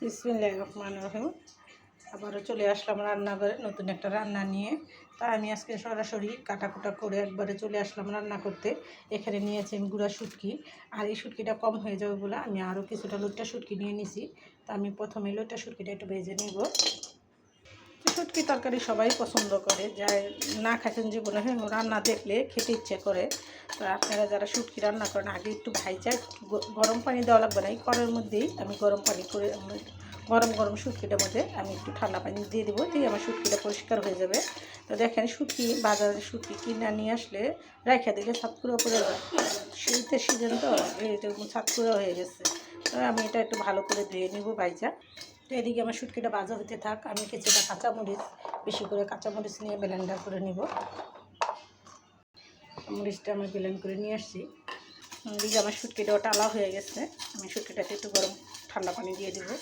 বিসমিল্লাহির রহমানির রহিম। আবারও চলে আসলাম রান্নাঘরে নতুন একটা রান্না নিয়ে। তা আমি আজকে সরাসরি কাটাকুটা করে একবারে চলে আসলাম রান্না করতে। এখানে নিয়েছি আমি গুঁড়া শুটকি, আর এই শুটকিটা কম হয়ে যাবে বলে আমি আরও কিছুটা লইট্টা শুটকি নিয়ে নিছি। তা আমি প্রথমে লইট্টা শুটকিটা একটু ভেজে নিব। শুটকি তরকারি সবাই পছন্দ করে, যাই না খাচ্ছেন জীবনে রান্না দেখলে খেতে ইচ্ছে করে। তো আপনারা যারা শুটকি রান্না করেন আগে একটু ভাইজা গরম পানি দেওয়া লাগবে না, এই কড়ের মধ্যেই আমি গরম পানি করে গরম গরম শুটকিটার মধ্যে আমি একটু ঠান্ডা পানি দিয়ে দেবো, দিয়ে আমার শুটকিটা পরিষ্কার হয়ে যাবে। তো দেখেন শুটকি বাজারের শুটকি কিনে নিয়ে আসলে রেখে দিলে ছাতকুড়ো পড়ে যায়, শীতের সিজন তো এটা ছাতকুড়ো হয়ে গেছে। তো আমি এটা একটু ভালো করে ধুয়ে নেবো ভাইজা। তো এদিকে আমার শুটকিটা ভাজা হতে থাক, আমি কিছুটা কাঁচামরিচ বেশি করে কাঁচামরিচ নিয়ে ব্লেন্ডার করে নিব। মরিচটা আমি ব্লেন্ড করে নিয়ে আসছি। এদিকে আমার শুটকিটাও টালা হয়ে গেছে, আমি শুটকিটাতে একটু গরম ঠান্ডা পানি দিয়ে দেবো।